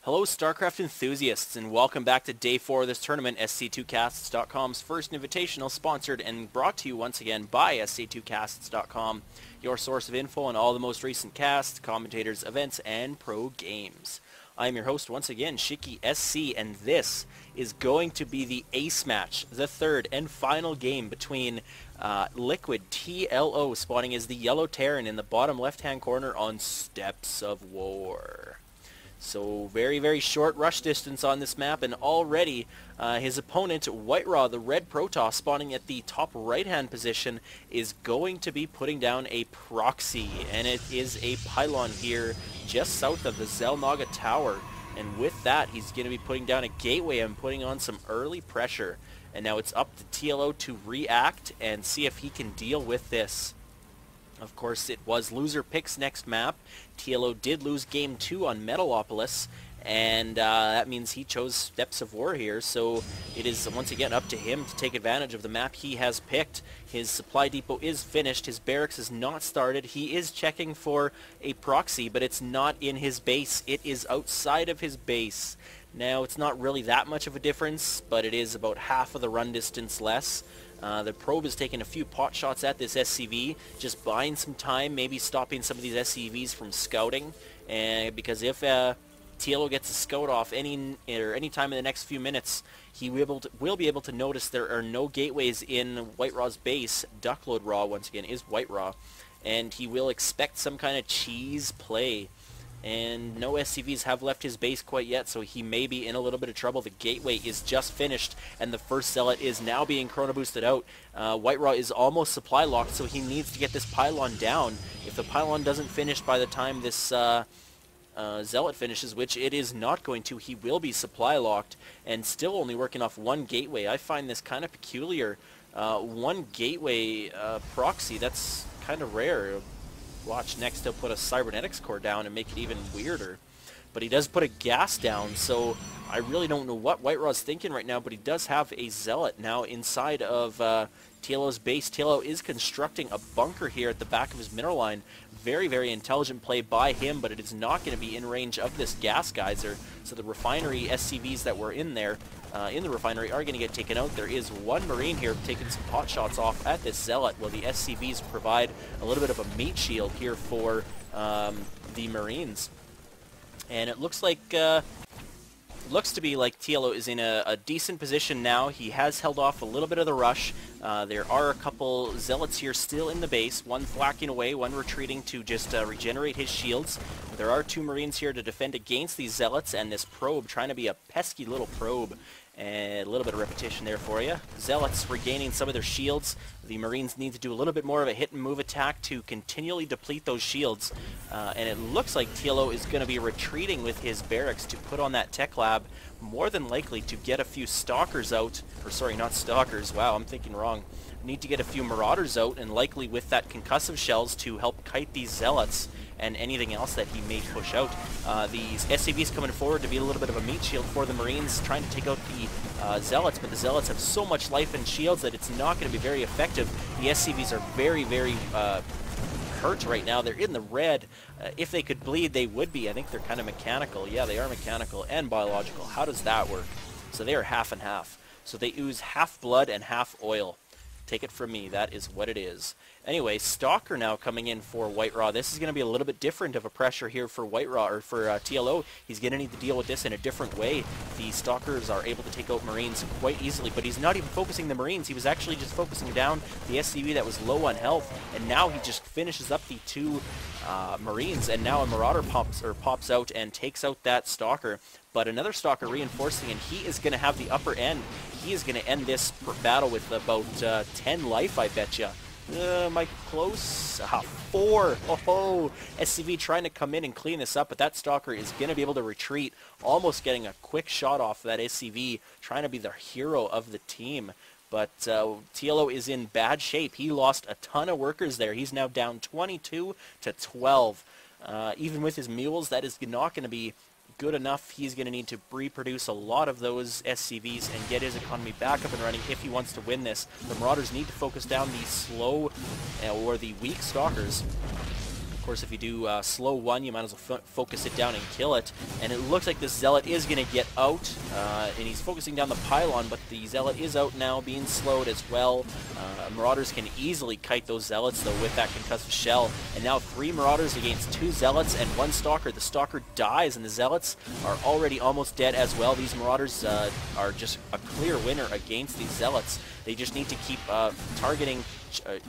Hello StarCraft enthusiasts, and welcome back to Day 4 of this tournament, SC2casts.com's first invitational, sponsored and brought to you once again by SC2casts.com, your source of info on all the most recent casts, commentators, events, and pro games. I am your host once again, Shiki SC, and this is going to be the ace match, the third and final game between Liquid TLO, spawning as the Yellow Terran in the bottom left-hand corner on Steps of War. So very, very short rush distance on this map, and already his opponent, WhiteRa, the red Protoss, spawning at the top right-hand position, is going to be putting down a proxy, and it is a pylon here just south of the Xel'Naga Tower. And with that, he's going to be putting down a gateway and putting on some early pressure. And now it's up to TLO to react and see if he can deal with this. Of course, it was loser picks next map. TLO did lose game 2 on Metalopolis, and that means he chose Steps of War here, so it is once again up to him to take advantage of the map he has picked. His supply depot is finished, his barracks is not started, he is checking for a proxy, but it's not in his base, it is outside of his base. Now, it's not really that much of a difference, but it is about half of the run distance less. The probe is taking a few pot shots at this SCV, just buying some time, maybe stopping some of these SCVs from scouting. Because if TLO gets a scout off any time in the next few minutes, he will be able to notice there are no gateways in WhiteRa's base. Duckload Ra, once again, is WhiteRa, and he will expect some kind of cheese play. And no SCVs have left his base quite yet, so he may be in a little bit of trouble. The gateway is just finished, and the first zealot is now being chrono boosted out. WhiteRa is almost supply locked, so he needs to get this pylon down. If the pylon doesn't finish by the time this zealot finishes, which it is not going to, he will be supply locked, and still only working off one gateway. I find this kind of peculiar. One gateway proxy, that's kind of rare. Watch, next he'll put a cybernetics core down and make it even weirder. But he does put a gas down, so I really don't know what WhiteRa's thinking right now, but he does have a zealot now inside of TLO's base. TLO is constructing a bunker here at the back of his mineral line. Very, very intelligent play by him, but it is not going to be in range of this gas geyser. So the refinery SCVs that were in there, in the refinery, are going to get taken out. There is one Marine here taking some pot shots off at this zealot, while the SCVs provide a little bit of a meat shield here for the Marines. And it looks like looks to be like TLO is in a decent position now. He has held off a little bit of the rush. There are a couple zealots here still in the base, one thwacking away, one retreating to just regenerate his shields. There are two Marines here to defend against these zealots, and this probe trying to be a pesky little probe. And a little bit of repetition there for you. Zealots regaining some of their shields. The Marines need to do a little bit more of a hit and move attack to continually deplete those shields. And it looks like TLO is going to be retreating with his barracks to put on that tech lab, more than likely to get a few stalkers out. Or sorry, not stalkers. Wow, I'm thinking wrong. Need to get a few marauders out, and likely with that concussive shells to help kite these zealots and anything else that he may push out. These SCVs coming forward to be a little bit of a meat shield for the Marines, trying to take out the Zealots, but the Zealots have so much life and shields that it's not going to be very effective. The SCVs are very, very hurt right now. They're in the red. If they could bleed, they would be. I think they're kind of mechanical. Yeah, they are mechanical and biological. How does that work? So they are half and half. So they ooze half blood and half oil. Take it from me, that is what it is. Anyway, Stalker now coming in for WhiteRa. This is going to be a little bit different of a pressure here for WhiteRa, or for TLO. He's going to need to deal with this in a different way. The Stalkers are able to take out Marines quite easily, but he's not even focusing the Marines. He was actually just focusing down the SCV that was low on health, and now he just finishes up the two Marines, and now a Marauder pops out and takes out that Stalker. But another Stalker reinforcing, and he is going to have the upper end. He is going to end this battle with about 10 life, I bet you. Am I close? 4. Oh, SCV trying to come in and clean this up, but that Stalker is going to be able to retreat, almost getting a quick shot off that SCV, trying to be the hero of the team. But TLO is in bad shape. He lost a ton of workers there. He's now down 22 to 12. Even with his mules, that is not going to be good enough. He's going to need to reproduce a lot of those SCVs and get his economy back up and running if he wants to win this. The Marauders need to focus down the slow or the weak Stalkers. Of course, if you do slow one, you might as well focus it down and kill it. And it looks like this Zealot is going to get out, and he's focusing down the pylon, but the Zealot is out now, being slowed as well. Marauders can easily kite those Zealots, though, with that concussive shell. And now 3 Marauders against 2 Zealots and 1 Stalker. The Stalker dies, and the Zealots are already almost dead as well. These Marauders are just a clear winner against these Zealots. They just need to keep targeting,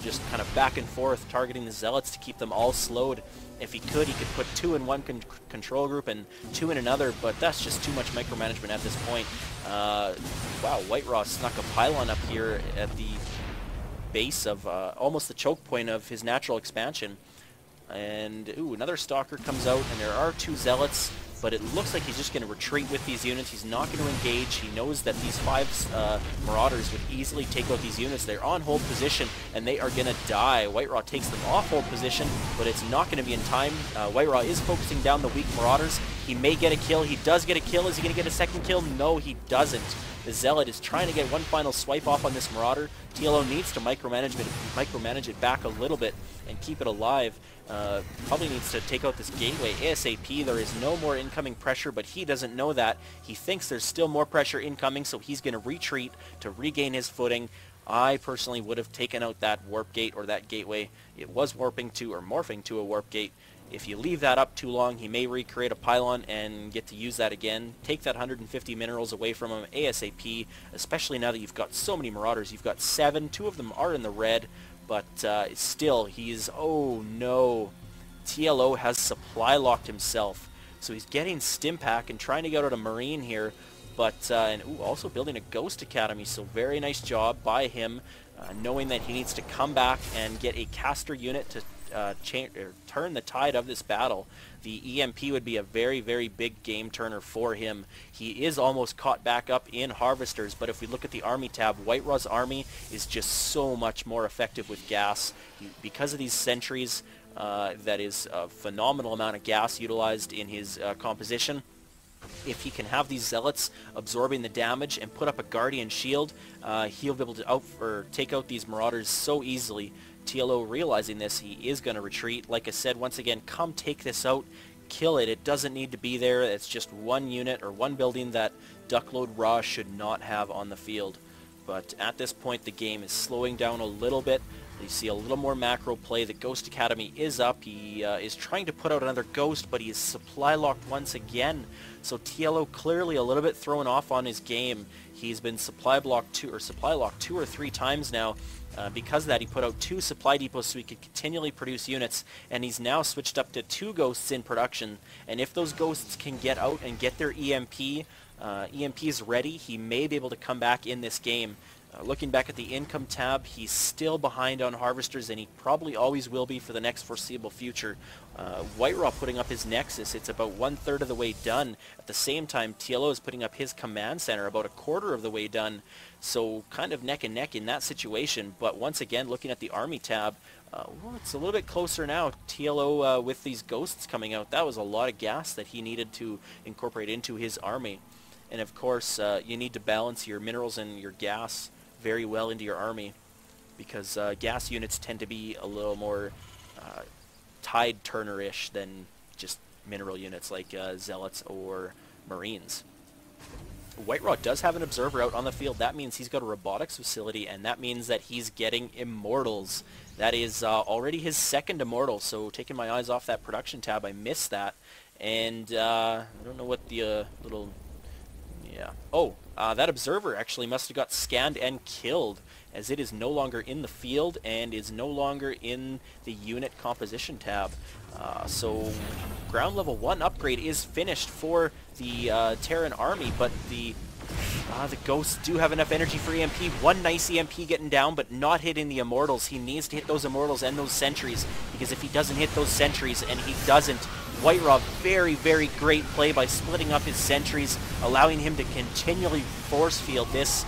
just kind of back and forth, targeting the Zealots to keep them all slowed. If he could put 2 in one control group and 2 in another, but that's just too much micromanagement at this point. Wow, WhiteRa snuck a pylon up here at the base of almost the choke point of his natural expansion. And, ooh, another Stalker comes out, and there are 2 Zealots, but it looks like he's just going to retreat with these units. He's not going to engage. He knows that these 5 Marauders would easily take out these units. They're on hold position, and they are going to die. WhiteRa takes them off hold position, but it's not going to be in time. WhiteRa is focusing down the weak Marauders. He may get a kill. He does get a kill. Is he going to get a second kill? No, he doesn't. The Zealot is trying to get one final swipe off on this Marauder. TLO needs to micromanage it back a little bit and keep it alive. Probably needs to take out this gateway ASAP. There is no more incoming pressure, but he doesn't know that. He thinks there's still more pressure incoming, so he's going to retreat to regain his footing. I personally would have taken out that warp gate or that gateway. It was warping to or morphing to a warp gate. If you leave that up too long, he may recreate a pylon and get to use that again. Take that 150 minerals away from him ASAP, especially now that you've got so many Marauders. You've got 7. 2 of them are in the red, but still, he's... Oh, no. TLO has supply locked himself. So he's getting Stimpack and trying to get out a Marine here, but and ooh, also building a Ghost Academy, so very nice job by him, knowing that he needs to come back and get a caster unit to turn the tide of this battle. The EMP would be a very, very big game turner for him. He is almost caught back up in Harvesters, but if we look at the army tab, WhiteRa's army is just so much more effective with gas. Because of these sentries, that is a phenomenal amount of gas utilized in his composition. If he can have these Zealots absorbing the damage and put up a Guardian Shield, he'll be able to take out these Marauders so easily. TLO realizing this, he is going to retreat. Like I said, once again, come take this out, kill it. It doesn't need to be there. It's just one unit or one building that Duckload Ra should not have on the field. But at this point, the game is slowing down a little bit. You see a little more macro play. The Ghost Academy is up. He is trying to put out another Ghost, but he is supply locked once again. So TLO clearly a little bit thrown off on his game. He's been supply locked 2 or 3 times now. Because of that, he put out 2 supply depots so he could continually produce units, and he's now switched up to 2 Ghosts in production. And if those Ghosts can get out and get their EMPs ready, he may be able to come back in this game. Looking back at the income tab, he's still behind on Harvesters, and he probably always will be for the next foreseeable future. WhiteRa putting up his Nexus, it's about 1/3 of the way done. At the same time, TLO is putting up his Command Center, about 1/4 of the way done. So kind of neck and neck in that situation. But once again, looking at the Army tab, well, it's a little bit closer now. TLO with these Ghosts coming out, that was a lot of gas that he needed to incorporate into his army. And of course, you need to balance your minerals and your gas very well into your army, because gas units tend to be a little more tide turner-ish than just mineral units like Zealots or Marines. WhiteRa does have an observer out on the field. That means he's got a robotics facility, and that means that he's getting immortals. That is already his 2nd immortal, so taking my eyes off that production tab, I missed that. And I don't know what the little... Yeah. Oh, that observer actually must have got scanned and killed, as it is no longer in the field and is no longer in the unit composition tab. So ground level 1 upgrade is finished for the Terran army, but the Ghosts do have enough energy for EMP. One nice EMP getting down, but not hitting the Immortals. He needs to hit those Immortals and those Sentries, because if he doesn't hit those Sentries, and he doesn't, WhiteRa, very, very great play by splitting up his Sentries, allowing him to continually force field this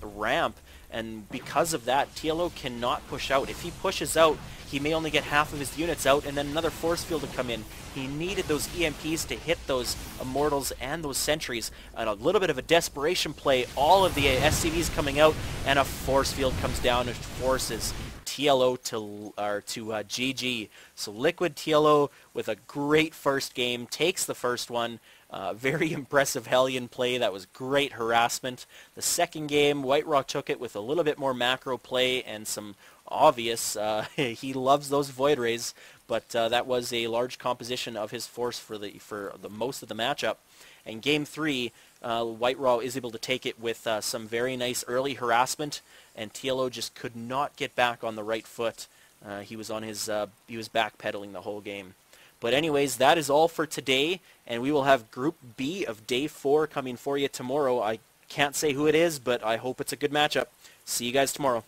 ramp. And because of that, TLO cannot push out. If he pushes out, he may only get half of his units out, and then another force field to come in. He needed those EMPs to hit those Immortals and those Sentries. And a little bit of a desperation play, all of the SCVs coming out, and a force field comes down and forces TLO to GG. So Liquid TLO with a great first game takes the first one. Very impressive Hellion play. That was great harassment. The second game, WhiteRa took it with a little bit more macro play and some obvious. He loves those void rays, but that was a large composition of his force for the most of the matchup. And game 3, WhiteRa is able to take it with some very nice early harassment, and TLO just could not get back on the right foot. He was backpedaling the whole game. But anyways, that is all for today, and we will have Group B of Day 4 coming for you tomorrow. I can't say who it is, but I hope it's a good matchup. See you guys tomorrow.